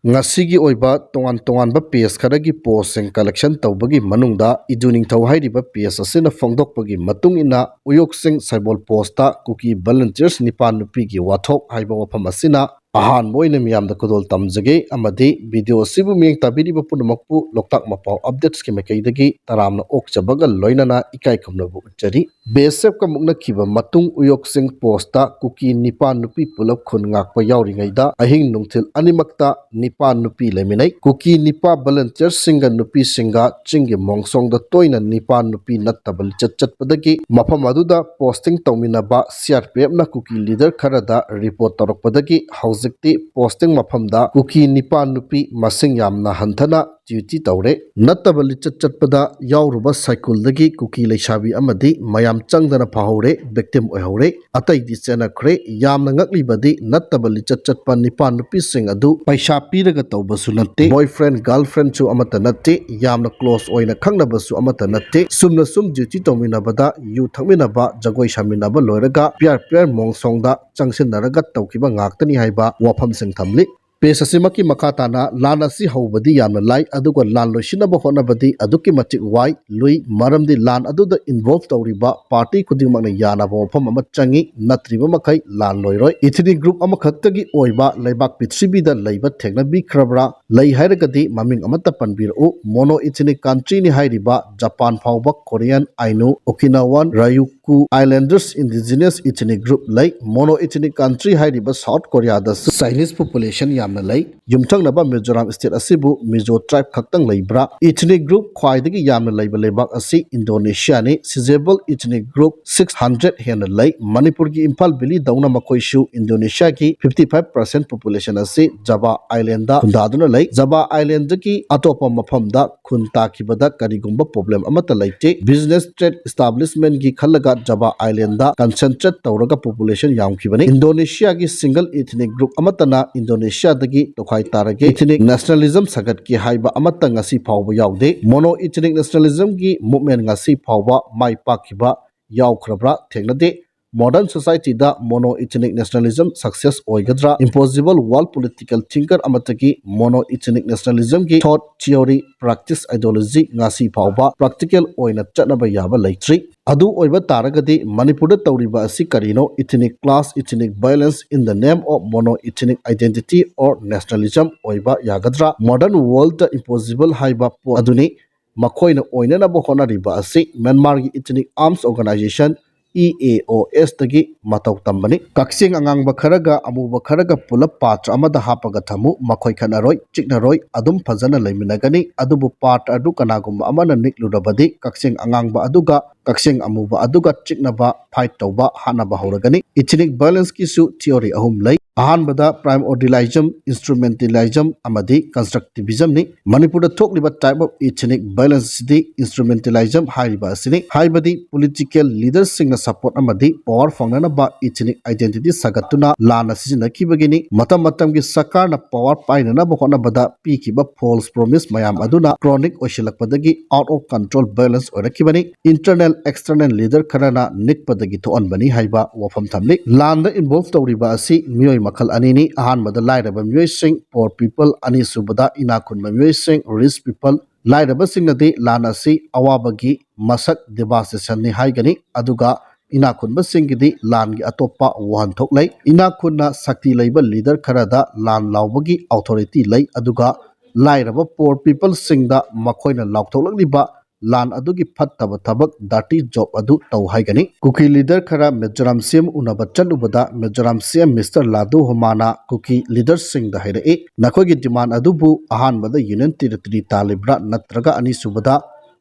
ngasi oiba tongan tongan ba PS khadagi posting collection tawbagi manungda iduning thau hairiba PS asina phongdokpagi matung ina uyoksing saibol posta cookie volunteers nipan nupi gi wathok haiba wafam asina ahan moina miyam da kodol tamjage amadi video sibu miyeng tabiri ba punamakpu loktak mapau updates ki mekaidagi taramna okchabaga loinana ikai khamnabu chari BSF ka mukna kiba matung uyoksing posta cookie nipan nupi pulap khun ngakpa yauringaida ahing nungthil animakta nipan nupi leminai cookie nipa volunteers singa nupi singa chingi mongsong da toina nipan nupi nattabal chatpadagi mafam aduda posting tawminaba CRPF na cookie leader kharada report torokpadagi hawjikti posting mafamda cookie nipan nupi masing yamna hanthana duty tawre nattabal chatpada yauruba cycle dagi cookie leisabi amadi mayam changdana phahore victim oihore atai di chena khre yamna ngaklibadi nattabal chatpa nipan nupi sing adu paisa piraga tawbasu natte boyfriend girlfriend chu amata natte yamna close oina khangnabasu amata natte sumna sum duty tawminabada yu thakminaba jagoi saminaba loiraga pyar mongsongda changsinaraga tawkiba ngaktani haiba wafam sing thamli पेसासिमकी मखाताना लान असि हौबदी यामना लाई अदुगा लान लोइसिनबा होनबदी अदुकी मचिक Y Louis मरमदी लान अदुदा involve तौरिबा party खुदिंगमकना यानाबा वफम अमा चंगी नत्रिबा मखै लान लोइरोय ethnic group अमा खक्तगी ओइबा लैबाक पृथ्वीदा लैबा थेगनबी खरबरा लै हाइरगदी ममिंग अमता पनबिरउ मोनो इथिनिक कंट्री नि हाइरिबा जापान फाउबा Korean Ainu Okinawan Ryukyu islanders indigenous ethnic group लै मोनो इथिनिक कंट्री हाइरिबा साउथ कोरिया दा चाइनीज पॉपुलेशन युमथंगनबा मिजोराम स्टेट असिबु मिजो ट्राइब खक्तंग लैब्रा इथनिक ग्रुप ख्वाइदगी यामना लैबा लेबाक असि इंडोनेशिया नि सिजेबल इथनिक ग्रुप 600 हेन लै मणिपुर की इम्फाल वैली दौना मखोइसु इंडोनेशिया की 55% पॉपुलेशन असि जावा आइलैंड दा खुंदादुना लै जावा आइलैंड की अतोपा मफमदा खुनता किबदा करिगुंबा प्रॉब्लम अमता लैते बिजनेस ट्रेड एस्टैब्लिशमेंट की खलगा जावा आइलैंड दा कंसंट्रेट तौरगा पॉपुलेशन यामखिबनी इंडोनेशिया की सिंगल इथनिक ग्रुप अमतना इंडोनेशिया दगी तोखाई तारगे इथनिक नेशनलिज्म सगत की हाइबा अमता ngasi फावबा यावदे मोनो इथनिक नेशनलिज्म की मूवमेंट ngasi फावबा माइ पाखिबा यावख्रब्रा थेंगनदे मॉडर्न सोसाइटी दा मोनो इथनिक नेशनलिज्म सक्सेस ओइगद्रा इम्पॉसिबल वर्ल्ड पॉलिटिकल थिंकर अमतकी मोनो इथनिक नेशनलिज्म की thought theory practice ideology ngasi फावबा प्रैक्टिकल ओइना चटनबा याबा लैत्रि अदु ओइबा तारगदी मणिपुर तौरिबा असि करिनो ethnic class ethnic violence in the name of mono ethnic identity और नेशनलिज्म ओइबा यागद्रा मॉडर्न वर्ल्ड द इम्पॉसिबल हाइबा पो अदुनी मखोइना ओइननबा होनरिबा असि म्यांमार की इथनिक आर्म्स ऑर्गेनाइजेशन EAOS तगी मतौ तंबनी कक्सिंग अंगांग खरगा अमुब खरगा पुलप पात्र अमदा हापगा थमु मखोय खनरोय चिकनरोय अदुम फजना लैमिनगनी अदुबु पात्र अदु कनागुम अमना निकलुरबदी कक्सिंग अंगांग अदुगा कक्सिंग अमुब अदुगा चिकनबा फाइट तौबा हानबा हौरगनी इथनिक बैलेंस किसु थियोरी अहुम लै अहानबदा प्राइमोर्डियलिज्म इंस्ट्रूमेंटलिज्म अमदी कंस्ट्रक्टिविज्म नि मणिपुर थोकलिबा टाइप ऑफ इथनिक बैलेंस सिदी इंस्ट्रूमेंटलिज्म हाइबा सिनी हाइबदी पॉलिटिकल लीडर्स सिंग सपोर्ट अमदी पावर फंगनबा इथनिक आइडेंटिटी सगतुना लाना सिजनखिबगिनी मतम मतम की सरकार ना पावर पाइनना बखोनबदा पीकिबा फॉल्स प्रॉमिस मयाम अदुना क्रॉनिक ओशिलकपदगी आउट ऑफ कंट्रोल बैलेंस ओरखिबनी इंटरनल एक्सटर्नल लीडर खरना निकपदगी थोअनबनी हाइबा वफम थमली लांद इन्वॉल्व तौरिबा असि मियोय मखल अनिनी अहानबदा लाइरबा मियोय सिंग पोर पीपल अनि सुबदा इनाखुनबा मियोय सिंग रिच पीपल लाइरबा सिंगनदी लान असि अवाबगी मसक डिवास्टेशन नि हाइगनी अदुगा इनाखुनबा सिंगदी लान की अतोपा वहन थोकलै इनाखुनना शक्ति लैबा लीडर खरदा लान लावबगी अथॉरिटी लै अदुगा लाइरबा पोर पीपल सिंगदा मखोइना लावथोलगलिबा लान अदुगी फत्तब थबक डाटी जॉब अदु तौ हाइगनी कुकी लीडर खरा मिजोराम सीएम उनबा चलुबदा मिजोराम सीएम मिस्टर लादू होमाना कुकी लीडर सिंह द हाइरे नखोगी डिमांड अदुबु अहानबदा यूनियन टेरिटरी तालिब्रा नत्रगा अनी सुबदा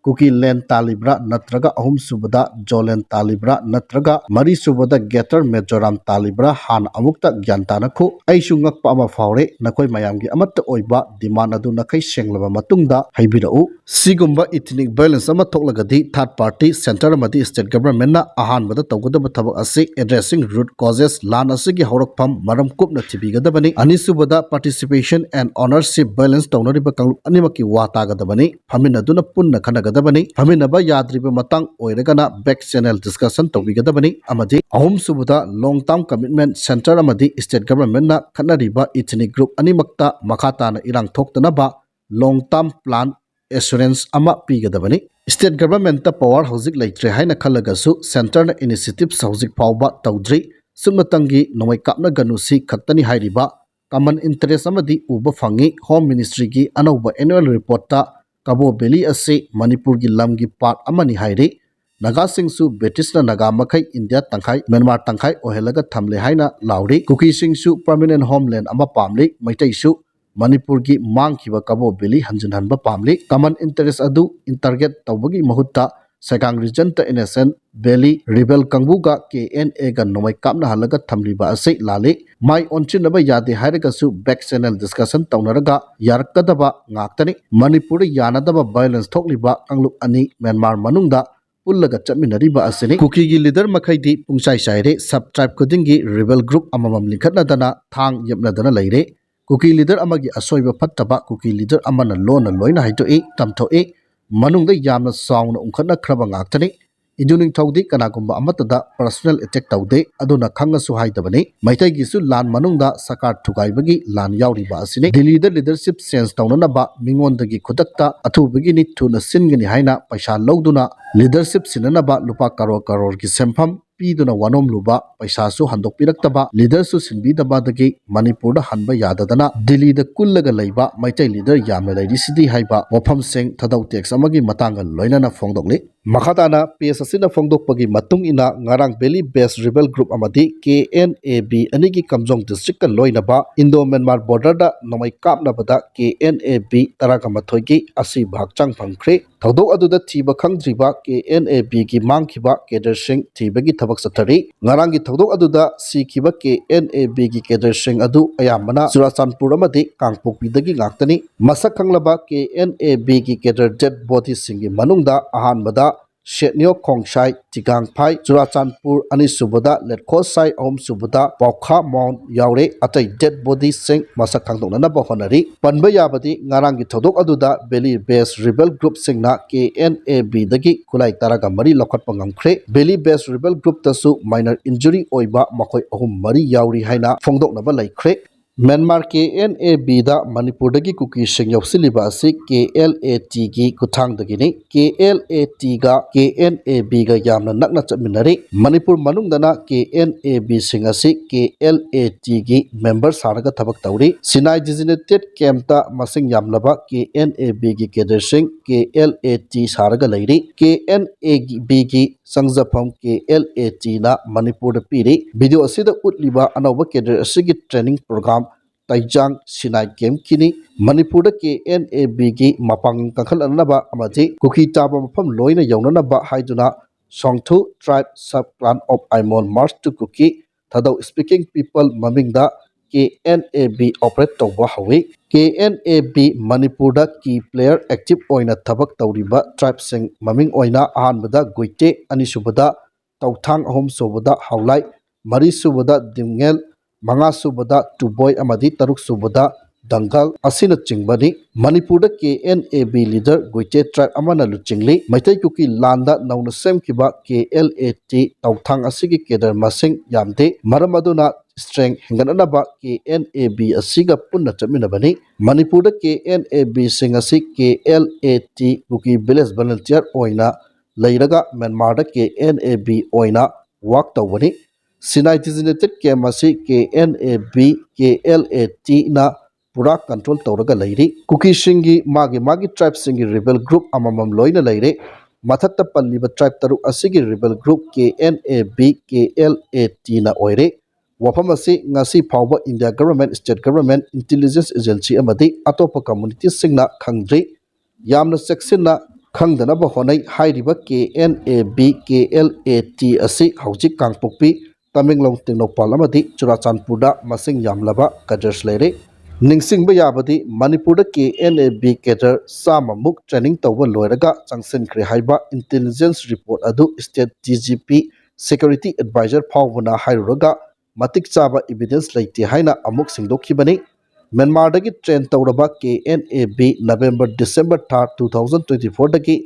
कुकी लैंड तालिब्रा नत्रगा अहुम सुबदा जोलैंड तालिब्रा नत्रगा मरी सुबदा गेटर मिजोराम तालिब्रा हान अमुक्ता ज्ञानतानखु ऐसु ngakpa ama faure nakoi mayamgi amatta oiba demand adu nakai senglaba matungda haibirau sigumba ethnic balance ama thoklagadi third party center amadi state government na ahanbada tawgadaba thabak ase addressing root causes lan asigi horakpham maram kupna thibigadabani anisubada participation and ownership balance tawnariba kanglup animaki wa tagadabani phamin aduna punna khanaga ꯂꯩꯒꯗꯕꯅꯤ ꯐꯝꯃꯤꯟꯅꯕ ꯌꯥꯗ꯭ꯔꯤꯕ ꯃꯇꯥꯡ ꯑꯣꯏꯔꯒꯅ back channel discussion ꯇꯧꯕꯤꯒꯗꯕꯅꯤ ꯑꯃꯗꯤ ꯑꯍꯨꯝꯁꯨꯕꯗ ꯂꯣꯡ ꯇꯥꯔꯝ commitment centre ꯑꯃꯗꯤ state ꯒꯚꯔꯟꯃꯦꯟꯠꯅ ꯈꯟꯅꯔꯤꯕ ethnic group ꯑꯅꯤꯃꯛꯇ ꯃꯈꯥ ꯇꯥꯅ ꯏꯔꯥꯡ ꯊꯣꯛꯇꯅꯕ ꯂꯣꯡ ꯇꯥꯔꯝ ꯄ꯭ꯂꯥꯟ ꯑꯦꯁꯨꯔꯦꯟꯁ ꯑꯃ ꯄꯤꯒꯗꯕꯅꯤ ꯁ꯭ꯇꯦꯠ ꯒꯚꯔꯟꯃꯦꯟꯠꯇ ꯄꯋꯥꯔ ꯍꯧꯖꯤꯛ ꯂꯩꯇ꯭ꯔꯦ ꯍꯥꯏꯅ ꯈꯜꯂꯒꯁꯨ ꯁꯦꯟꯇꯔꯅ ꯏꯅꯤꯁꯤꯌꯦꯇꯤꯚ ꯍꯧꯖꯤꯛ ꯐꯥꯎꯕ ꯇꯧꯗ꯭ꯔꯤ ꯁꯨꯞꯅꯇꯪꯒꯤ ꯅꯣꯡꯃꯩ ꯀꯥꯞꯅꯒꯅꯨ ꯁꯤ ꯈꯛꯇꯅꯤ ꯍꯥꯏꯔꯤꯕ ꯀꯃꯟ ꯏꯟꯇꯔꯦꯁ ꯑꯃꯗꯤ ꯎꯕ ꯐꯪꯉꯤ ꯍꯣꯝ ꯃꯤꯅꯤꯁꯇ꯭ꯔꯤꯒꯤ ꯑꯅꯧꯕ ꯑꯦꯅꯨꯑꯦꯜ ꯔꯤꯄꯣꯔꯠꯇ ꯀꯕꯣ ꯚꯦꯂꯤ ꯑꯁꯤ ꯃꯅꯤꯄꯨꯔꯒꯤ ꯂꯝꯒꯤ ꯄꯥꯔꯠ ꯑꯃꯅꯤ ꯍꯥꯏꯔꯤ ꯅꯥꯒꯥꯁꯤꯡꯁꯨ ꯕ꯭ꯔꯤꯇꯤꯁꯅ ꯅꯥꯒꯥ ꯃꯈꯩ ꯏꯟꯗꯤꯌꯥ ꯇꯪꯈꯥꯏ ꯃ꯭ꯌꯥꯟꯃꯥꯔ ꯇꯪꯈꯥꯏ ꯑꯣꯏꯍꯜꯂꯒ ꯊꯝꯂꯦ ꯍꯥꯏꯅ ꯂꯥꯎꯔꯤ ꯀꯨꯀꯤꯁꯤꯡꯁꯨ ꯄꯔꯃꯤꯅꯦꯟ ꯍꯣꯝꯂꯦꯟ ꯑꯃ ꯄꯥꯝꯂꯤ ꯃꯩꯇꯩꯁꯨ ꯃꯅꯤꯄꯨꯔꯒꯤ ꯃꯥꯡꯈꯤꯕ ꯀꯕꯣ ꯚꯦꯂꯤ ꯍꯟꯖꯤꯟꯍꯟꯕ ꯄꯥꯝꯂꯤ ꯀꯃꯟ ꯏꯟꯇꯔꯦꯁ ꯑꯗꯨ ꯏꯟꯇꯔꯒꯦꯠ ꯇꯧꯕꯒꯤ ꯃꯍꯨꯠꯇ ꯁꯦꯒꯥꯡ ꯔꯤꯖꯟꯇ ꯏꯅꯦꯁꯦꯟ ꯚꯦꯂꯤ ꯔꯤꯕꯦꯜ ꯀꯥꯡꯕꯨꯒ KNAꯒ ꯅꯣꯡꯃꯩ ꯀꯥꯞꯅꯍꯜꯂꯒ ꯊꯝꯂꯤꯕ ꯑꯁꯤ ꯂꯥꯜꯂꯤ ꯃꯥꯏ ꯑꯣꯟꯁꯤꯟꯅꯕ ꯌꯥꯗꯦ ꯍꯥꯏꯔꯒꯁꯨ ꯕꯦꯛ ꯆꯦꯅꯦꯜ ꯗꯤꯁꯀꯁꯟ ꯇꯧꯅꯔꯒ ꯌꯥꯔꯛꯀꯗꯕ ꯉꯥꯛꯇꯅꯤ ꯃꯅꯤꯄꯨꯔꯗ ꯌꯥꯅꯗꯕ ꯚꯥꯏꯑꯣꯂꯦꯟꯁ ꯊꯣꯛꯂꯤꯕ ꯀꯥꯡꯂꯨꯞ ꯑꯅꯤ ꯃ꯭ꯌꯥꯟꯃꯥꯔ ꯃꯅꯨꯡꯗ ꯄꯨꯜꯂꯒ ꯆꯠꯃꯤꯟꯅꯔꯤꯕ ꯑꯁꯤꯅꯤ ꯀꯨꯀꯤꯒꯤ ꯂꯤꯗꯔ ꯃꯈꯩꯗꯤ ꯄꯨꯡꯆꯥꯏ ꯆꯥꯏꯔꯦ ꯁꯕ ꯇ꯭ꯔꯥꯏꯕ ꯈꯨꯗꯤꯡꯒꯤ ꯔꯤꯕꯦꯜ ꯒ꯭ꯔꯨꯞ ꯑꯃꯃꯝ ꯂꯤꯡꯈꯠꯅꯗꯅ ꯊꯥꯡ ꯌꯦꯞꯅꯗꯅ ꯂꯩꯔꯦ ꯀꯨꯀꯤ ꯂꯤꯗꯔ ꯑꯃꯒꯤ ꯑꯁꯣꯏꯕ ꯐꯠꯇꯕ ꯀꯨꯀꯤ ꯂꯤꯗꯔ ꯑꯃꯅ ꯂꯣꯟꯅ ꯂꯣꯏꯅ ꯍꯥꯏꯗꯣꯛꯏ ꯇꯝꯊꯣꯛꯏ ꯃꯅꯨꯡꯗ ꯌꯥꯝꯅ ꯆꯥꯎꯅ ꯎꯪꯈꯠꯅꯈ꯭ꯔꯕ ꯉꯥꯛꯇꯅꯤ ꯏꯗꯨ ꯅꯤꯡꯊꯧꯗꯤ ꯀꯅꯥꯒꯨꯝꯕ ꯑꯃꯠꯇꯗ ꯄꯔꯁꯣꯅꯦꯜ ꯑꯦꯇꯦꯛ ꯇꯧꯗꯦ ꯑꯗꯨꯅ ꯈꯪꯉꯁꯨ ꯍꯥꯏꯗꯕꯅꯤ ꯃꯩꯇꯩꯒꯤꯁꯨ ꯂꯥꯟ ꯃꯅꯨꯡꯗ ꯁꯔꯀꯥꯔ ꯊꯨꯒꯥꯏꯕꯒꯤ ꯂꯥꯟ ꯌꯥꯎꯔꯤꯕ ꯑꯁꯤꯅꯤ ꯗꯤꯜꯂꯤꯗ ꯂꯤꯗꯔꯁꯤꯞ ꯆꯦꯟꯖ ꯇꯧꯅꯅꯕ ꯃꯤꯉꯣꯟꯗꯒꯤ ꯈꯨꯗꯛꯇ ꯑꯊꯨꯕꯒꯤꯅꯤ ꯊꯨꯅ ꯁꯤꯟꯒꯅꯤ ꯍꯥꯏꯅ ꯄꯩꯁꯥ ꯂꯧꯗꯨꯅ ꯂꯤꯗꯔꯁꯤꯞ ꯁꯤꯟꯅꯅꯕ ꯂꯨꯄꯥ ꯀꯔꯣꯔꯒꯤ ꯁꯦꯟꯐꯝ ꯄꯤꯗꯨꯅ ꯋꯥꯅꯣꯝꯂꯨꯕ ꯄꯩꯁꯥꯁꯨ ꯍꯟꯗꯣꯛꯄꯤꯔꯛꯇꯕ ꯂꯤꯗꯔꯁꯨ ꯁꯤꯟꯕꯤꯗꯕꯗꯒꯤ ꯃꯅꯤꯄꯨꯔꯗ ꯍꯟꯕ ꯌꯥꯗꯗꯅ ꯗꯤꯜꯂꯤꯗ ꯀꯨꯜꯂꯒ ꯂꯩꯕ ꯃꯩꯇꯩ ꯂꯤꯗꯔ ꯌꯥꯝꯅ ꯂꯩꯔꯤꯁꯤꯗꯤ ꯍꯥꯏꯕ ꯋꯥꯐꯝꯁꯤꯡ ꯊꯧꯗꯧ ꯇꯦꯛꯁ ꯑꯃꯒꯤ ꯃꯇꯥꯡꯒ ꯂꯣꯏꯅꯅ ꯐꯣꯡꯗꯣꯛꯂꯤ ꯃꯈꯥ ꯇꯥꯅ ꯄꯦꯖ ꯑꯁꯤꯅ ꯐꯣꯡꯗꯣꯛꯄꯒꯤ ꯃꯇꯨꯡ ꯏꯟꯅ ꯉꯔꯥꯡ ꯚꯦꯂꯤ ꯕꯦꯁ ꯔꯤꯕꯦꯜ ꯒ꯭ꯔꯨꯞ ꯑꯃꯗꯤ KNAB ꯑꯅꯤꯒꯤ ꯀꯝꯖꯣꯡ ꯗꯤꯁꯇ꯭ꯔꯤꯛꯀ ꯂꯣꯏꯅꯕ ꯏꯟꯗꯣ ꯃ꯭ꯌꯥꯟꯃꯥꯔ ꯕꯣꯔꯗꯔꯗ ꯅꯣꯡꯃꯩ ꯀꯥꯞꯅꯕꯗ KNAB 11ꯒꯤ ꯑꯁꯤꯕ ꯍꯛꯆꯥꯡ ꯐꯪꯈ꯭ꯔꯦ ꯊꯧꯗꯣꯛ ꯑꯗꯨꯗ ꯊꯤꯕ ꯈꯪꯗ꯭ꯔꯤꯕ KNABꯒꯤ ꯃꯥꯡꯈꯤꯕ ꯀꯦꯗꯔꯁꯤꯡ ꯊꯤꯕꯒꯤ ꯊꯕꯛ ꯆꯠꯊꯔꯤ ꯉꯔꯥꯡꯒꯤ ꯊꯧꯗꯣꯛ ꯑꯗꯨꯗ ꯁꯤꯈꯤꯕ KNABꯒꯤ ꯀꯦꯗꯔꯁꯤꯡ ꯑꯗꯨ ꯑꯌꯥꯝꯕꯅ ꯆꯨꯔꯥꯆꯥꯟꯄꯨꯔ ꯑꯃꯗꯤ ꯀꯥꯡꯄꯣꯛꯄꯤꯗꯒꯤ ꯉꯥꯛꯇꯅꯤ ꯃꯁꯛ ꯈꯪꯂꯕ KNABꯒꯤ ꯀꯦꯗꯔ ꯗꯦꯠ ꯕꯣꯗꯤꯁꯤꯡꯒꯤ ꯃꯅꯨꯡꯗ ꯑꯍꯥꯟꯕꯗ ꯁꯦꯠꯅꯤꯌꯣ ꯈꯣꯡꯁꯥꯏ ꯆꯤꯒꯥꯡꯐꯥꯏ ꯆꯨꯔꯥꯆꯥꯟꯄꯨꯔ ꯑꯅꯤꯁꯨꯕꯗ ꯂꯦꯠꯈꯣꯁꯥꯏ ꯑꯍꯨꯝꯁꯨꯕꯗ ꯄꯥꯎꯈꯥ ꯃꯥꯎꯟ ꯌꯥꯎꯔꯦ ꯑꯇꯩ ꯗꯦꯠ ꯕꯣꯗꯤꯁꯤꯡ ꯃꯁꯛ ꯈꯪꯗꯣꯛꯅꯅꯕ ꯍꯣꯠꯅꯔꯤ ꯄꯟꯕ ꯌꯥꯕꯗꯤ ꯉꯔꯥꯡꯒꯤ ꯊꯧꯗꯣꯛ ꯑꯗꯨꯗ ꯚꯦꯂꯤ ꯕꯦꯁ ꯔꯤꯕꯦꯜ ꯒ꯭ꯔꯨꯞꯁꯤꯡꯅ KNABꯗꯒꯤ ꯈꯨꯠꯂꯥꯏ 13 ꯂꯧꯈꯠꯄ ꯉꯝꯈ꯭रे ꯚꯦꯂꯤ ꯕꯦꯁ ꯔꯤꯕꯦꯜ ꯒ꯭ꯔꯨꯞꯇꯁꯨ ꯃꯥꯏꯅꯔ ꯏꯟꯖꯨꯔꯤ ꯑꯣꯏꯕ ꯃꯈꯣꯏ 3 ꯌꯥꯎꯔꯤ ꯍꯥꯏꯅ ꯐꯣꯡꯗꯣꯛꯅꯕ ꯂꯩꯈ꯭रे ꯃ꯭ꯌꯥꯟꯃꯥꯔ KNABꯗ ꯃꯅꯤꯄꯨꯔꯗꯒꯤ ꯀꯨꯀꯤꯁꯤꯡ ꯌꯥꯎꯁꯤꯜꯂꯤꯕ ꯑꯁꯤ KLATꯒꯤ ꯈꯨꯠꯊꯥꯡꯗꯒꯤꯅꯤ KLATꯒ KNABꯒ ꯌꯥꯝꯅ ꯅꯛꯅ ꯆꯠꯃꯤꯟꯅꯔꯤ ꯃꯅꯤꯄꯨꯔ ꯃꯅꯨꯡꯗꯅ KNABꯁꯤꯡ ꯑꯁꯤ KLATꯒꯤ ꯃꯦꯝꯕꯔ ꯁꯥꯔꯒ ꯊꯕꯛ ꯇꯧꯔꯤ ꯁꯤꯅꯥꯏ ꯗꯤꯖꯤꯅꯦꯇꯦꯗ ꯀꯦꯝꯞꯇ ꯃꯁꯤꯡ ꯌꯥꯝꯂꯕ KNABꯒꯤ ꯀꯦꯗꯔꯁꯤꯡ KLAT ꯁꯥꯔꯒ ꯂꯩꯔꯤ KNABꯒꯤ ꯆꯪꯖꯐꯝ KLATꯅ ꯃꯅꯤꯄꯨꯔꯗ ꯄꯤꯔꯤ ꯚꯤꯗꯤꯑꯣ ꯑꯁꯤꯗ ꯎꯠꯂꯤꯕ ꯑꯅꯧꯕ ꯀꯦꯗꯔ ꯑꯁꯤꯒꯤ ꯇ꯭ꯔꯦꯅꯤꯡ ꯄ꯭ꯔꯣꯒ꯭ꯔꯥꯝ ꯇꯩꯖꯥꯡ ꯁꯤꯅꯥꯏ ꯀꯦꯝꯞꯀꯤꯅꯤ ꯃꯅꯤꯄꯨꯔꯗ KNABꯒꯤ ꯃꯄꯥꯡꯒꯜ ꯀꯟꯈꯠꯅꯅꯕ ꯑꯃꯗꯤ ꯀꯨꯀꯤ ꯇꯥꯕ ꯃꯐꯝ ꯂꯣꯏꯅ ꯌꯧꯅꯅꯕ ꯍꯥꯏꯗꯨꯅ ꯁꯣꯡꯊꯨ ꯇ꯭ꯔꯥꯏꯕ ꯁꯕ ꯀ꯭ꯂꯥꯟ ꯑꯣꯐ ꯑꯥꯏꯃꯣꯜ ꯃꯥꯔꯆ ꯇꯨ ꯀꯨꯀꯤ ꯊꯥꯗꯧ ꯁ꯭ꯄꯤꯀꯤꯡ ꯄꯤꯄꯜ ꯃꯃꯤꯡꯗ KNAB ꯑꯣꯄꯔꯦꯠ ꯇꯧꯕ ꯍꯧꯏ KNAB ꯃꯅꯤꯄꯨꯔꯗ ꯀꯤ ꯄ꯭ꯂꯦꯌꯔ ꯑꯦꯛꯇꯤꯚ ꯑꯣꯏꯅ ꯊꯕꯛ ꯇꯧꯔꯤꯕ ꯇ꯭ꯔꯥꯏꯕꯁꯤꯡ ꯃꯃꯤꯡ ꯑꯣꯏꯅ ꯑꯍꯥꯟꯕꯗ ꯒꯨꯏꯇꯦ ꯑꯅꯤꯁꯨꯕꯗ ꯇꯧꯊꯥꯡ ꯑꯍꯨꯝꯁꯨꯕꯗ ꯍꯥꯎꯂꯥꯏ ꯃꯔꯤꯁꯨꯕꯗ ꯗꯤꯝꯉꯦꯜ ꯃꯉꯥꯁꯨꯕꯗ ꯇꯨꯕꯣꯏ ꯑꯃꯗꯤ ꯇꯔꯨꯛꯁꯨꯕꯗ ꯗꯪꯒꯜ ꯑꯁꯤꯅꯆꯤꯡꯕꯅꯤ ꯃꯅꯤꯄꯨꯔꯗ KNAB ꯂꯤꯗꯔ ꯒꯨꯏꯇꯦ ꯇ꯭ꯔꯥꯏꯕ ꯑꯃꯅ ꯂꯨꯆꯤꯡꯂꯤ ꯃꯩꯇꯩ ꯀꯨꯀꯤ ꯂꯥꯟꯗ ꯅꯧꯅ ꯁꯦꯝꯈꯤꯕ KLAT ꯇꯧꯊꯥꯡ ꯑꯁꯤꯒꯤ ꯀꯦꯗꯔ ꯃꯁꯤꯡ ꯌꯥꯝꯗꯦ ꯃꯔꯝ ꯑꯗꯨꯅ ꯁ꯭ꯇꯔꯦꯡ ꯍꯦꯟꯒꯠꯅꯅꯕ KNAB ꯑꯁꯤꯒ ꯄꯨꯟꯅ ꯆꯠꯃꯤꯟꯅꯕꯅꯤ ꯃꯅꯤꯄꯨꯔꯗ KNABꯁꯤꯡ ꯑꯁꯤ KLAT ꯀꯨꯀꯤ ꯚꯤꯂꯦꯖ ꯚꯣꯂꯨꯟꯇꯤꯌꯔ ꯑꯣꯏꯅ ꯂꯩꯔꯒ ꯃ꯭ꯌꯥꯟꯃꯥꯔꯗ KNAB ꯑꯣꯏꯅ ꯋꯥꯛ ꯇꯧꯕꯅꯤ ꯁꯤꯅꯥꯏ ꯗꯤꯖꯤꯅꯦꯇꯦꯗ ꯀꯦꯝꯞ ꯑꯁꯤ KNAB KLATꯅ ꯄꯨꯔꯥ ꯀꯟꯇ꯭ꯔꯣꯜ ꯇꯧꯔꯒ ꯂꯩꯔꯤ ꯀꯨꯀꯤꯁꯤꯡꯒꯤ ꯃꯥꯒꯤ ꯇ꯭ꯔꯥꯏꯕꯁꯤꯡꯒꯤ ꯔꯤꯕꯦꯜ ꯒ꯭ꯔꯨꯞ ꯑꯃꯃꯝ ꯂꯣꯏꯅ ꯂꯩꯔꯦ ꯃꯊꯛꯇ ꯄꯜꯂꯤꯕ ꯇ꯭ꯔꯥꯏꯕ 6 ꯑꯁꯤꯒꯤ ꯔꯤꯕꯦꯜ ꯒ꯭ꯔꯨꯞ KNAB KLATꯅ ꯑꯣꯏꯔꯦ ꯋꯥꯐꯝ ꯑꯁꯤ ꯉꯁꯤ ꯐꯥꯎꯕ India government state government intelligence agency ꯑꯃꯗꯤ ꯑꯇꯣꯞꯄ ꯀꯝꯃꯨꯅꯤꯇꯤꯁꯤꯡꯅ ꯈꯪꯗ꯭ꯔꯤ ꯌꯥꯝꯅ ꯆꯦꯛꯁꯤꯟꯅ ꯈꯪꯗꯅꯕ ꯍꯣꯠꯅꯩ ꯍꯥꯏꯔꯤꯕ KNAB KLAT ꯑꯁꯤ ꯍꯧꯖꯤꯛ ꯀꯥꯡꯄꯣꯛꯄꯤ ꯇꯃꯦꯡꯂꯣꯡ ꯇꯦꯡꯅꯧꯄꯜ ꯑꯃꯗꯤ ꯆꯨꯔꯥꯆꯥꯟꯄꯨꯔꯗ ꯃꯁꯤꯡ ꯌꯥꯝꯂꯕ ꯀꯦꯗꯔꯁ ꯂꯩꯔꯦ ꯅꯤꯡꯁꯤꯡꯕ ꯌꯥꯕꯗꯤ ꯃꯅꯤꯄꯨꯔꯗ KNAB ꯀꯦꯗꯔ 100ꯃꯨꯛ ꯇ꯭ꯔꯦꯅꯤꯡ ꯇꯧꯕ ꯂꯣꯏꯔꯒ ꯆꯪꯁꯤꯟꯈ꯭ꯔꯦ ꯍꯥꯏꯕ ꯏꯟꯇꯦꯂꯤꯖꯦꯟꯁ ꯔꯤꯄꯣꯔꯠ ꯑꯗꯨ ꯁ꯭ꯇꯦꯠ DGP ꯁꯦꯀ꯭ꯌꯨꯔꯤꯇꯤ ꯑꯦꯗꯚꯥꯏꯖꯔ ꯐꯥꯎꯕꯅ ꯍꯥꯏꯔꯨꯔꯒ ꯃꯇꯤꯛ ꯆꯥꯕ ꯏꯕꯤꯗꯦꯟꯁ ꯂꯩꯇꯦ ꯍꯥꯏꯅ ꯑꯃꯨꯛ ꯁꯤꯡꯗꯣꯛꯈꯤꯕꯅꯤ ꯃ꯭ꯌꯥꯟꯃꯥꯔꯗꯒꯤ ꯇ꯭ꯔꯦꯟ ꯇꯧꯔꯕ KNAB ꯅꯕꯦꯝꯕꯔ ꯗꯤꯁꯦꯝꯕꯔ ꯊꯥ 2024ꯗꯒꯤ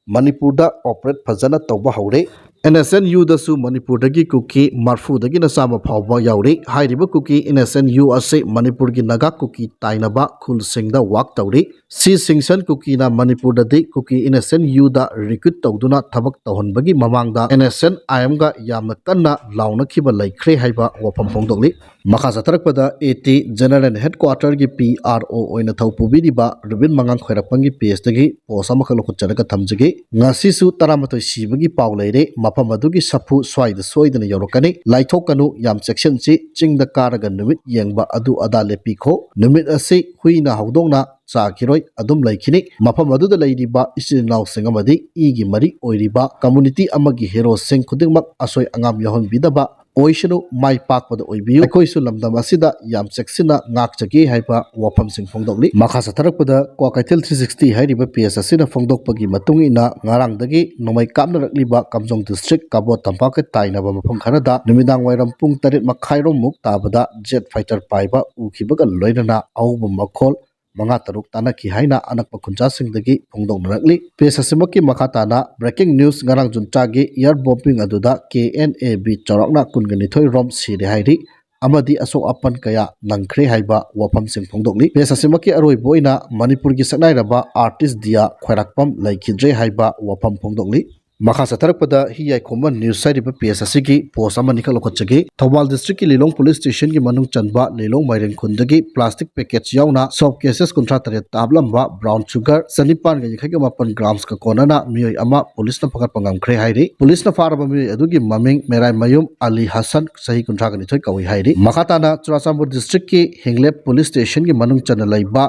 ꯃꯅꯤꯄꯨꯔꯗ ꯑꯣꯄꯔꯦꯠ ꯐꯖꯅ ꯇꯧꯕ ꯍꯧꯔꯦ꯫ NSNU-ꯗꯁꯨ ꯃꯅꯤꯄꯨꯔꯗꯒꯤ ꯀꯨꯀꯤ 40ꯗꯒꯤꯅ 100 ꯐꯥꯎꯕ ꯌꯥꯎꯔꯤ꯫ ꯍꯥꯏꯔꯤꯕ ꯀꯨꯀꯤ NSNU ꯑꯁꯤ ꯃꯅꯤꯄꯨꯔꯒꯤ ꯅꯥꯒꯥ ꯀꯨꯀꯤ ꯇꯥꯏꯅꯕ ꯈꯨꯜꯁꯤꯡꯗ ꯋꯥꯛ ꯇꯧꯔꯤ꯫ ꯁꯤ ꯁꯤꯡꯁꯟ ꯀꯨꯀꯤꯅ ꯃꯅꯤꯄꯨꯔꯗꯗꯤ ꯀꯨꯀꯤ NSNU-ꯗ ꯔꯤꯀ꯭ꯔꯨꯠ ꯇꯧꯗꯨꯅ ꯊꯕꯛ ꯇꯧꯍꯟꯕꯒꯤ ꯃꯃꯥꯡꯗ NSNIM-ꯒ ꯌꯥꯝꯅ ꯀꯟꯅ ꯂꯥꯎꯅꯈꯤꯕ ꯂꯩꯈ꯭ꯔꯦ ꯍꯥꯏꯕ ꯋꯥꯐꯝ ꯐꯣꯡꯗꯣꯛꯂꯤ꯫ ꯃꯈꯥ ꯆꯠꯊꯔꯛꯄꯗ AT ꯖꯦꯅꯔꯦꯜ ꯍꯦꯗꯀ꯭ꯋꯥꯔꯇꯔꯒꯤ PRO ꯑꯣꯏꯅ ꯊꯧ ꯄꯨꯕꯤꯔꯤꯕ ꯔꯨꯕꯤꯟ ꯃꯉꯥꯡ ꯈꯣꯏꯔꯛꯄꯝꯒꯤ ꯄꯦꯖꯇꯒꯤ ꯄꯣꯁ ꯑꯃꯈꯛ ꯂꯧꯈꯠꯆꯔꯒ ꯊꯝꯖꯒꯦ꯫ ꯉꯁꯤꯁꯨ 11 ꯁꯤꯕꯒꯤ ꯄꯥꯎ ꯂꯩꯔꯦ꯫ ꯃꯐꯝ ꯑꯗꯨꯒꯤ ꯁꯥꯐꯨ ꯁ꯭ꯋꯥꯏꯗ ꯁꯣꯏꯗꯅ ꯌꯧꯔꯛꯀꯅꯤ꯫ ꯂꯥꯏꯊꯣꯛꯀꯅꯨ, ꯌꯥꯝ ꯆꯦꯛꯁꯤꯟꯁꯤ꯫ ꯆꯤꯡꯗ ꯀꯥꯔꯒ ꯅꯨꯃꯤꯠ ꯌꯦꯡꯕ ꯑꯗꯨ ꯑꯗꯥ ꯂꯦꯞꯄꯤꯈꯣ꯫ ꯅꯨꯃꯤꯠ ꯑꯁꯤ ꯍꯨꯏꯅ ꯍꯧꯗꯣꯡꯅ ꯆꯥꯈꯤꯔꯣꯏ, ꯑꯗꯨꯝ ꯂꯩꯈꯤꯅꯤ꯫ ꯃꯐꯝ ꯑꯗꯨꯗ ꯂꯩꯔꯤꯕ ꯏꯆꯤꯜ ꯏꯅꯥꯎꯁꯤꯡ ꯑꯃꯗꯤ ꯏꯒꯤ ꯃꯔꯤ ꯑꯣꯏꯔꯤꯕ ꯀꯝꯃꯨꯅꯤꯇꯤ ꯑꯃꯒꯤ ꯍꯦꯔꯣꯁꯤꯡ ꯈꯨꯗꯤꯡꯃꯛ ꯑꯁꯣꯏ ꯑꯉꯥꯝ ꯌꯥꯎꯍꯟꯕꯤꯗꯕ ꯑꯣꯏꯁꯅꯨ, ꯃꯥꯏ ꯄꯥꯛꯄꯗ ꯑꯣꯏꯕꯤꯌꯨ꯫ ꯑꯩꯈꯣꯏꯁꯨ ꯂꯝꯗꯝ ꯑꯁꯤꯗ ꯌꯥꯝ ꯆꯦꯛꯁꯤꯟꯅ ꯉꯥꯛꯆꯒꯦ ꯍꯥꯏꯕ ꯋꯥꯐꯝꯁꯤꯡ ꯐꯣꯡꯗꯣꯛꯂꯤ꯫ ꯃꯈꯥ ꯆꯠꯊꯔꯛꯄꯗ ꯀ꯭ꯋꯥꯀꯩꯊꯦꯜ 360 ꯍꯥꯏꯔꯤꯕ ꯄꯦꯖ ꯑꯁꯤꯅ ꯐꯣꯡꯗꯣꯛꯄꯒꯤ ꯃꯇꯨꯡ ꯏꯟꯅ ꯉꯔꯥꯡꯗꯒꯤ ꯅꯣꯡꯃꯩ ꯀꯥꯞꯅꯔꯛꯂꯤꯕ ꯀꯥꯝꯖꯣꯡ ꯗꯤꯁꯇ꯭ꯔꯤꯛ ꯀꯥꯕꯣꯠ ꯇꯝꯄꯥꯛꯀ ꯇꯥꯏꯅꯕ ꯃꯐꯝ ꯈꯔꯗ ꯅꯨꯃꯤꯗꯥꯡꯋꯥꯏꯔꯝ ꯄꯨꯡ 8:30 ꯇꯥꯕꯗ ꯖꯦꯠ ꯐꯥꯏꯇꯔ ꯄꯥꯏꯕ ꯎꯈꯤꯕꯒ ꯂꯣꯏꯅꯅ ꯑꯍꯧꯕ ꯃꯈꯣꯜ 5-6 ꯇꯥꯟꯅꯈꯤ ꯍꯥꯏꯅ ꯑꯅꯛꯄ ꯈꯨꯟꯖꯥꯁꯤꯡꯗꯒꯤ ꯐꯣꯡꯗꯣꯛꯅꯔꯛꯂꯤ꯫ ꯄꯦꯖ ꯑꯁꯤꯃꯛꯀꯤ ꯃꯈꯥ ꯇꯥꯅ ꯕ꯭ꯔꯦꯀꯤꯡ ꯅ꯭ꯌꯨꯁ ꯉꯔꯥꯡ ꯖꯨꯟ-ꯒꯤ ꯏꯌꯥꯔ ꯕꯣꯝꯕꯤꯡ ꯑꯗꯨꯗ KNAB ꯆꯥꯎꯔꯥꯛꯅ 22 ꯔꯣꯝ ꯁꯤꯔꯦ ꯍꯥꯏꯔꯤ ꯑꯃꯗꯤ ꯑꯁꯣꯛ ꯑꯄꯟ ꯀꯌꯥ ꯅꯪꯈ꯭ꯔꯦ ꯍꯥꯏꯕ ꯋꯥꯐꯝꯁꯤꯡ ꯐꯣꯡꯗꯣꯛꯂꯤ꯫ ꯄꯦꯖ ꯑꯁꯤꯃꯛꯀꯤ ꯑꯔꯣꯏꯕ ꯑꯣꯏꯅ ꯃꯅꯤꯄꯨꯔꯒꯤ ꯁꯛꯅꯥꯏꯔꯕ ꯑꯥꯔꯇꯤꯁ ꯗꯤꯌꯥ ꯈꯣꯏꯔꯥꯛꯄꯝ ꯂꯩꯈꯤꯗ꯭ꯔꯦ ꯍꯥꯏꯕ ꯋꯥꯐꯝ ꯐꯣꯡꯗꯣꯛꯂꯤ꯫ ꯃꯈꯥ ꯆꯠꯊꯔꯛꯄꯗ ꯍꯤꯌꯥꯏꯈꯣꯝꯕ ꯅ꯭ꯌꯨꯁ ꯍꯥꯏꯔꯤꯕ ꯄꯦꯖ ꯑꯁꯤꯒꯤ ꯄꯣꯁ ꯑꯃꯅꯤꯈꯛ ꯂꯧꯈꯠꯆꯒꯦ꯫ ꯊꯧꯕꯥꯜ ꯗꯤꯁꯇ꯭ꯔꯤꯛꯀꯤ ꯂꯤꯂꯣꯡ ꯄꯨꯂꯤꯁ ꯁ꯭ꯇꯦꯁꯟꯒꯤ ꯃꯅꯨꯡ ꯆꯟꯕ ꯂꯤꯂꯣꯡ ꯃꯥꯏꯔꯦꯟ ꯈꯨꯟꯗꯒꯤ ꯄ꯭ꯂꯥꯁꯇꯤꯛ ꯄꯦꯀꯦꯠꯁ ꯌꯥꯎꯅ ꯁꯣꯞ ꯀꯦꯁꯦꯁ 39 ꯍꯥꯞꯂꯝꯕ ꯕ꯭ꯔꯥꯎꯟ ꯁꯨꯒꯔ 989 ꯒ꯭ꯔꯥꯝꯁꯀ ꯀꯣꯟꯅꯅ ꯃꯤꯑꯣꯏ ꯑꯃ ꯄꯨꯂꯤꯁꯅ ꯐꯒꯠꯄ ꯉꯝꯈ꯭ꯔꯦ ꯍꯥꯏꯔꯤ꯫ ꯄꯨꯂꯤꯁꯅ ꯐꯥꯔꯕ ꯃꯤꯑꯣꯏ ꯑꯗꯨꯒꯤ ꯃꯃꯤꯡ ꯃꯦꯔꯥꯏꯃꯌꯨꯝ ꯑꯂꯤ ꯍꯁꯟ, ꯆꯍꯤ 32 ꯀꯧꯏ ꯍꯥꯏꯔꯤ꯫ ꯃꯈꯥ ꯇꯥꯅ ꯆꯨꯔꯥꯆꯥꯟꯄꯨꯔ ꯗꯤꯁꯇ꯭ꯔꯤꯛꯀꯤ ꯍꯤꯡꯂꯦꯞ ꯄꯨꯂꯤꯁ ꯁ꯭ꯇꯦꯁꯟꯒꯤ ꯃꯅꯨꯡ ꯆꯟꯅ ꯂꯩꯕ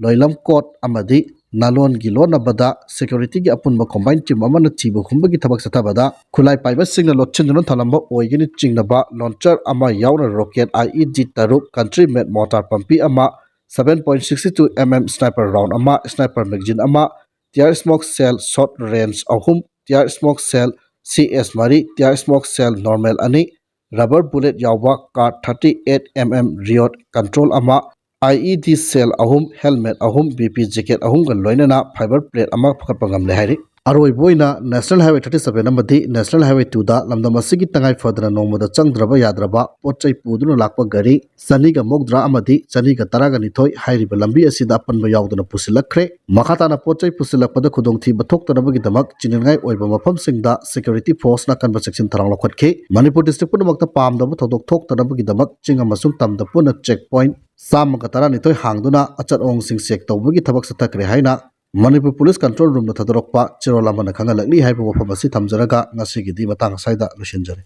ꯂꯣꯏꯂꯝꯀꯣꯠ ꯑꯃꯗꯤ ꯅꯥꯂꯣꯟꯒꯤ ꯂꯣꯟꯅꯕꯗ ꯁꯦꯀ꯭ꯌꯨꯔꯤꯇꯤꯒꯤ ꯑꯄꯨꯟꯕ ꯀꯣꯝꯕꯥꯏꯟ ꯇꯤꯝ ꯑꯃꯅ ꯊꯤꯕ ꯍꯨꯝꯕꯒꯤ ꯊꯕꯛ ꯆꯠꯊꯕꯗ ꯈꯨꯠꯂꯥꯏ ꯄꯥꯏꯕꯁꯤꯡꯅ ꯂꯣꯠꯁꯤꯟꯗꯨꯅ ꯊꯝꯂꯝꯕ ꯑꯣꯏꯒꯅꯤ ꯆꯤꯡꯅꯕ ꯂꯣꯟꯆꯔ ꯑꯃ ꯌꯥꯎꯅ ꯔꯣꯀꯦꯠ IED 6, ꯀꯟꯇ꯭ꯔꯤ ꯃꯦꯗ ꯃꯣꯔꯇꯥꯔ ꯄꯝꯄꯤ ꯑꯃ, 7.62 mm ꯁ꯭ꯅꯥꯏꯄꯔ ꯔꯥꯎꯟ ꯑꯃ, ꯁ꯭ꯅꯥꯏꯄꯔ ꯃꯦꯒꯖꯤꯟ ꯑꯃ, ꯇꯤꯌꯥꯔ ꯁ꯭ꯃꯣꯛ ꯁꯦꯜ ꯁꯣꯔꯠ ꯔꯦꯟꯖ 3, ꯇꯤꯌꯥꯔ ꯁ꯭ꯃꯣꯛ ꯁꯦꯜ CS-3, ꯇꯤꯌꯥꯔ ꯁ꯭ꯃꯣꯛ ꯁꯦꯜ ꯅꯣꯔꯃꯦꯜ 2, ꯔꯕꯔ ꯕꯨꯂꯦꯠ ꯌꯥꯎꯕ ꯀꯥꯔ 38 mm ꯔꯤꯌꯣꯠ ꯀꯟꯇ꯭ꯔꯣꯜ ꯑꯃ, IED ꯁꯦꯜ 3, ꯍꯦꯜꯃꯦꯠ 3, BP ꯖꯦꯀꯦꯠ 3ꯒ ꯂꯣꯏꯅꯅ ꯐꯥꯏꯕꯔ ꯄ꯭ꯂꯦꯠ ꯑꯃ ꯐꯒꯠꯄ ꯉꯝꯂꯦ ꯍꯥꯏꯔꯤ꯫ ꯑꯔꯣꯏꯕ ꯑꯣꯏꯅ ꯅꯦꯁꯅꯦꯜ ꯍꯥꯏꯋꯦ 37 ꯑꯃꯗꯤ ꯅꯦꯁꯅꯦल ꯍꯥꯏꯋꯦ 2ꯗ ꯂꯝꯗꯝ ꯑꯁꯤꯒꯤ ꯇꯉꯥꯏ ꯐꯗꯅ ꯅꯣꯡꯃꯗ ꯆꯪꯗ꯭ꯔꯕ ꯌꯥꯗ꯭ꯔꯕ ꯄꯣꯠꯆꯩ ꯄꯨꯗꯨꯅ ꯂꯥꯛꯄ ꯒꯥꯔꯤ 200 ꯑꯃꯗꯤ 212 ꯍꯥꯏꯔꯤꯕ ꯂꯝꯕꯤ ꯑꯁꯤꯗ ꯑꯄꯟꯕ ꯌꯥꯎꯗꯅ ꯄꯨꯁꯤꯜꯂꯛꯈ꯭ꯔꯦ꯫ ꯃꯈꯥ ꯇꯥꯅ ꯄꯣꯠꯆꯩ ꯄꯨꯁꯤꯜꯂꯛꯄꯗ ꯈꯨꯗꯣꯡꯊꯤꯕ ꯊꯣꯛꯇꯅꯕꯒꯤꯗꯃꯛ ꯆꯤꯡꯅꯤꯡꯉꯥꯏ ꯑꯣꯏꯕ ꯃꯐꯝꯁꯤꯡꯗ ꯁꯦꯀ꯭ꯌꯨꯔꯤꯇꯤ ꯐꯣꯔꯁꯅ ꯑꯀꯟꯕ ꯆꯦꯛꯁꯤꯟ ꯊꯧꯔꯥꯡ ꯂꯧꯈꯠꯈꯤ꯫ ꯃꯅꯤꯄꯨꯔ ꯗꯤꯁꯇ꯭ꯔꯤꯛ ꯄꯨꯝꯅꯃꯛꯇ ꯄꯥꯝꯗꯕ ꯊꯧꯗꯣꯛ ꯊꯣꯛꯇꯅꯕꯒꯤꯗꯃꯛ ꯆꯤꯡ ꯑꯃꯁꯨꯡ ꯇꯝꯗ ꯄꯨꯟꯅ ꯆꯦꯛ ꯄꯣꯏꯟꯠ 112 ꯍꯥꯡꯗꯨꯅ ꯑꯆꯠ ꯑꯋꯣꯡꯁꯤꯡ ꯆꯦꯛ ꯇꯧꯕꯒꯤ ꯊꯕꯛ ꯆꯠꯊꯈ꯭ꯔꯦ ꯍꯥꯏꯅ ꯃꯅꯤꯄꯨꯔ ꯄꯨꯂꯤꯁ ꯀꯟꯇ꯭ꯔꯣꯜ ꯔꯨꯝꯗ ꯊꯥꯗꯣꯔꯛꯄ ꯆꯦꯔꯣꯜ ꯑꯃꯅ ꯈꯪꯍꯜꯂꯛꯂꯤ ꯍꯥꯏꯕ ꯋꯥꯐꯝ ꯑꯁꯤ ꯊꯝꯖꯔꯒ ꯉꯁꯤꯒꯤꯗꯤ ꯃꯇꯥꯡ ꯑꯁ꯭ꯋꯥꯏꯗ ꯂꯣꯏꯁꯤꯟꯖꯔꯦ꯫